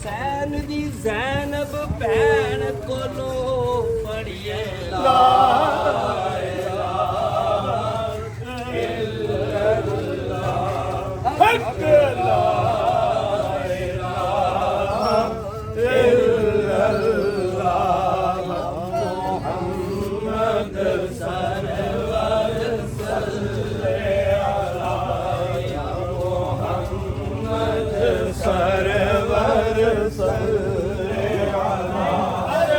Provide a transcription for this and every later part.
हुसैन दी ज़ैनब भैन कोलो पढ़िए ला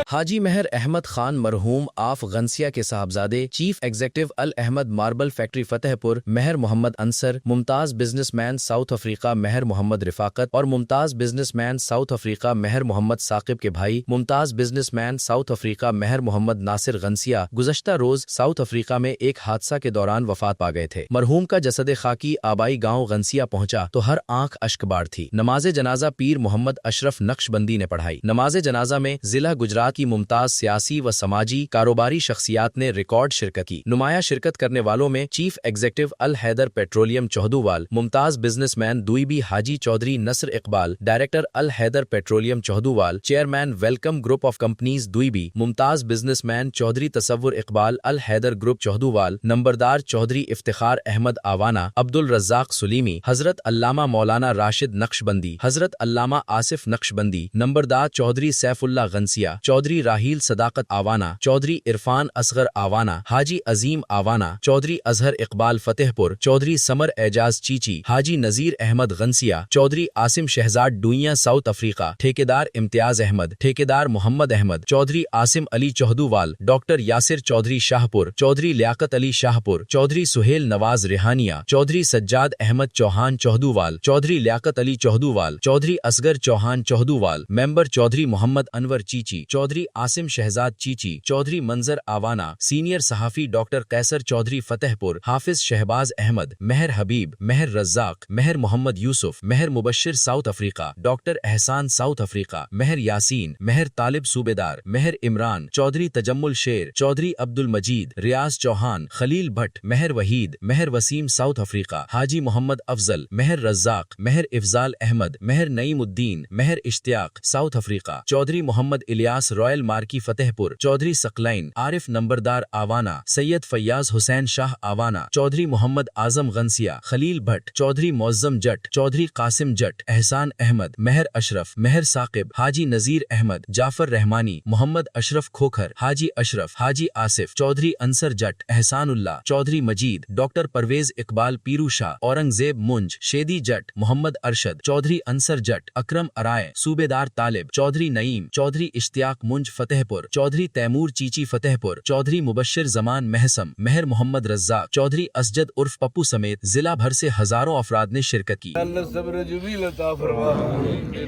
हाजी महर अहमद खान मरहूम आफ गंसिया के साहबजादे chief executive Al Ahmad marble factory Fatehpur Mehar Mohammad Ansar, मुमताज businessman South Africa Mehar Mohammad Rifaqat और मुमताज businessman South Africa Mehar Mohammad Saqib के भाई मुमताज businessman South Africa Mehar Mohammad Nasir Gansia गुज़श्ता रोज साउथ अफ्रीका में एक हादसा के दौरान वफात पा गए थे। मरहूम का जसद खाकी आबाई गाँव गंसिया पहुंचा तो हर आंख अश्कबार थी। नमाज जनाजा पीर मोहम्मद अशरफ नक्शबंदी ने पढ़ाई। नमाज जनाजा में जिला गुजरात की मुमताज सियासी व समाजी कारोबारी शख्सियात ने रिकॉर्ड शिरकत की। नुमाया शिरकत करने वालों में chief executive Al Haider petroleum Chaudhuwal, मुमताज businessman Dubai Haji Chaudhry Nasar Iqbal, director Al Haider petroleum Chaudhuwal, chairman welcome group of companies Dubai, मुमताज बिजनेसमैन चौधरी तसव्वुर इकबाल अल हैदर ग्रुप चौहदूवाल, नंबरदार चौधरी इफ्तिखार अहमद आवाना, अब्दुल रज्जाक सुलीमी, हजरत अल्लामा मौलाना राशिद नक्शबंदी, हजरत अल्लामा आसिफ नक्शबंदी, नंबरदार चौधरी सैफुल्ला गंसिया, चौधरी राहील सदाकत आवाना, चौधरी इरफान असगर आवाना, हाजी अजीम आवाना, चौधरी अजहर इकबाल फतेहपुर, चौधरी समर एजाज चीची, हाजी नजीर अहमद गंसिया, चौधरी आसिम शहजाद डुइया साउथ अफ्रीका, ठेकेदार इम्तियाज अहमद, ठेकेदार मोहम्मद अहमद, चौधरी आसिम अली चौहदूवाल, डॉक्टर यासिर चौधरी शाहपुर, चौधरी लियाकत अली शाहपुर, चौधरी सुहेल नवाज रिहानिया, चौधरी सज्जाद अहमद चौहान चौहदूवाल, चौधरी लियाकत अली चौहदूवाल, चौधरी असगर चौहान चौहदूवाल, मेंबर चौधरी मोहम्मद अनवर चीची, चौधरी आसिम शहजाद चीची, चौधरी मंजर आवाना, senior सहाफी doctor Kaiser Chaudhry Fatehpur, Hafiz Shahbaz Ahmad, Mehar Habib, Mehar Razzaq, Mehar Mohammad Yousuf, Mehar Mubashir South Africa, doctor Ehsan South Africa, Mehar Yasin, Mehar Talib सूबेदार, Mehar Imran, Chaudhry Tajammul Sher, Chaudhry Abdul Majeed, Riaz Chauhan, Khalil Bhatt, Mehar Waheed, Mehar Waseem South Africa, Haji Mohammad Afzal, Mehar Razzaq, Mehar Ifzal Ahmad, Mehar Naeemuddin, Mehar Ishtiaq South Africa, Chaudhry Mohammad Ilyas royal marquee Fatehpur, Chaudhry Saqlain, Arif नंबरदार आवाना, सैयद फैयाज हुसैन शाह आवाना, चौधरी मोहम्मद आजम गंसिया, खलील भट्ट, चौधरी मौज़म जट, चौधरी कासिम जट, एहसान अहमद, महर अशरफ, महर साकिब, हाजी नजीर अहमद, जाफर रहमानी, मोहम्मद अशरफ खोखर, हाजी अशरफ, हाजी आसिफ, चौधरी अंसर जट, एहसानुल्लाह, चौधरी मजीद, डॉक्टर परवेज इकबाल पीरू शाह, औरंगजेब मुंज, शेदी जट, मोहम्मद अरशद, चौधरी अंसर जट, अकरम अराय, सूबेदार तालिब, चौधरी नईम, चौधरी इश्तियाक मुंज फतेहपुर, चौधरी तैमूर चीची फतेहपुर, चौधरी मुबशिर जमान महसम, महर मोहम्मद रज्जाक, चौधरी असजद उर्फ पप्पू समेत जिला भर से हजारों अफराद ने शिरकत की। अल्लाह सब्र जमील अता फरमा।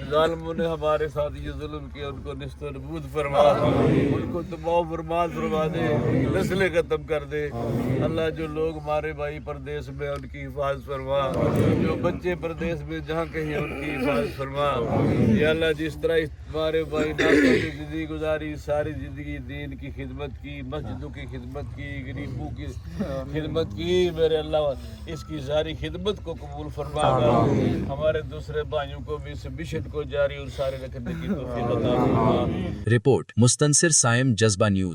जालिमों ने हमारे साथ ये जुल्म किया, उनको निस्तो नबूद फरमा, उनको तबाह बर्बाद फरमा दे, नस्लें खत्म कर दे। अल्लाह जो लोग हमारे भाई परदेश में उनकी हिफाजत फरमा, जो बच्चे परदेश में जहाँ कहीं उनकी हिफाजत फरमा। या अल्लाह जिस तरह हमारे भाई नासिर की जिंदगी गुजारी, सारी जिंदगी दीन की खिदमत की, मस्जिदों की खिदमत की, गरीबों की खिदमत की, मेरे अल्लाह इसकी सारी खिदमत को कबूल फरमाएगा। हमारे दूसरे भाइयों को भी इस मिशन को जारी और सारे रखने की तौफीक अता फरमा। रिपोर्ट मुस्तनसिर साइम जज्बा न्यूज।